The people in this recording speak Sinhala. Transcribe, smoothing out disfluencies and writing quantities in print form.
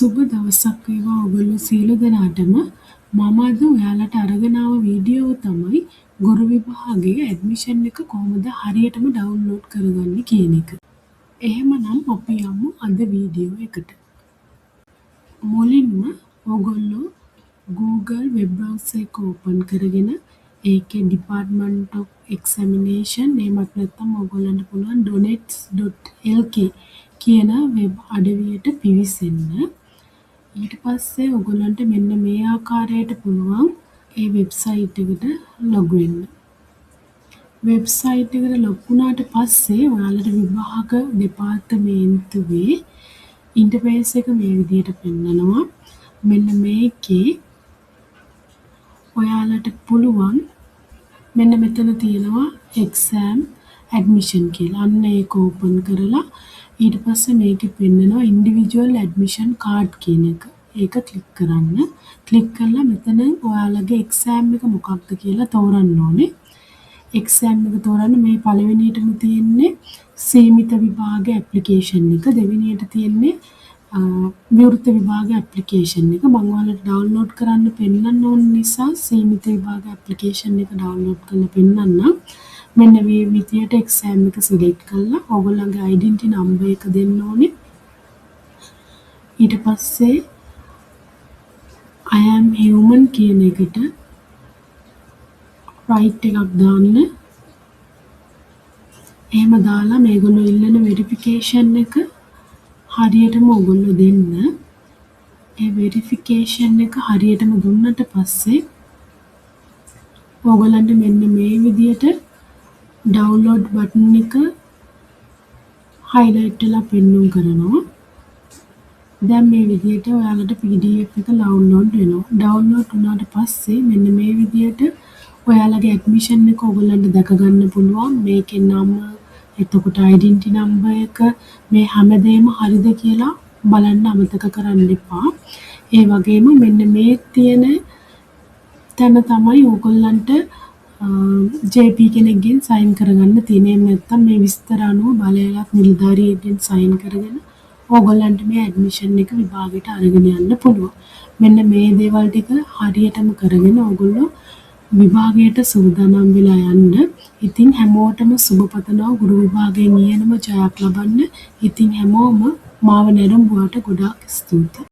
සුබ දවසක් වේවා ඔයගොල්ලෝ සියලු දෙනාටම. මම අද ඔයාලට අරගෙන ආව වීඩියෝ තමයි ගුරු විභාගයේ ඇඩ්මිෂන් එක කොහොමද හරියටම ඩවුන්ලෝඩ් කරගන්නේ කියන එක. එහෙමනම් අපි යමු අද වීඩියෝ එකට. මුලින්ම ඔයගොල්ලෝ Google වෙබ් බ්‍රවුසර් එක ඕපන් කරගෙන ඒකේ Department of Examination එහෙමත් නැත්නම් ඔයගොල්ලන්ට පුළුවන් donets.lk කියන වෙබ් අඩවියට පිවිසෙන්න. ඊට පස්සේ ඔයගොල්ලන්ට මෙන්න මේ ආකාරයට පුළුවන් ඒ වෙබ්සයිට් එකට ලොග් වෙන්න. වෙබ්සයිට් එකට ලොග් වුණාට පස්සේ ඔයාලට විභාග දෙපාර්තමේන්තුවේ ඉන්ටර්ෆේස් එක මේ විදිහට පෙන්නනවා. මෙන්න මේකේ ඔයාලට පුළුවන් මෙන්න මෙතන තියෙනවා exam admission කියලා. අන්න ඒක ඕපන් කරලා ඊට පස්සේ මේකේ පෙන්නනවා individual admission card කියන එක. ඒක ක්ලික් කරන්න. ක්ලික් කරලා මෙතන ඔයාලගේ exam එක මොකක්ද කියලා තෝරන්න ඕනේ. exam එක තෝරන්න මේ පළවෙනියටම තියෙන්නේ සීමිත විභාග application එක. දෙවෙනියට තියෙන්නේ විවෘත විභාග application එක. මම ඔයාලට download කරන්න පෙන්නන්න ඕන නිසා සීමිත විභාග application එක download කරලා පෙන්නන්නම්. මෙන්න මේ විදියට exam එක select කරලා ඔයගොල්ලන්ගේ identity number එක දෙන්න ඕනේ. ඊට පස්සේ I am human කියන එකට right එකක් දාන්න. එහෙම දාලා මේගොල්ලෝ ඉල්ලන verification එක හරියටම ඔයගොල්ලෝ දෙන්න. ඒ verification එක හරියටම දුන්නට පස්සේ ඔයගොල්ලන්ට මෙන්න මේ විදියට download button එක highlight වෙලා පෙන්වුම් කරනවා. දැන් මේ විදියට ඔයාලට PDF එක download වෙනවා. download වුණාට පස්සේ මෙන්න මේ විදියට ඔයාලගේ admission එක ඔයගොල්ලන්ට දැක ගන්න පුළුවන්. මේකේ නම, එතකොට identity number එක, මේ හැමදේම හරිද කියලා බලන්න අමතක කරන්න එපා. ඒ වගේම මෙන්න මේ තියෙන තැන තමයි ඔයගොල්ලන්ට JP කෙනෙක්ගෙන් සයින් කරගන්න තියෙන්නේ. එහෙම නැත්නම් මේ විස්තර අනුව බලයලත් නිලධාරියෙක්ගෙන් සයින් කරගෙන ඔයගොල්ලන්ට මේ ඇඩ්මිෂන් එක විභාගයට අරගෙන යන්න පුළුවන්. මෙන්න මේ දේවල් ටික හරියටම කරගෙන ඔයගොල්ලෝ විභාගයට සූදානම් වෙලා යන්න. ඉතින් හැමෝටම සුබ පතනවා ගුරු විභාගයෙන් ඉහළම ජයක් ලබන්න. ඉතින් හැමෝම මාව නැරඹුවාට ගොඩාක් ස්තුතියි.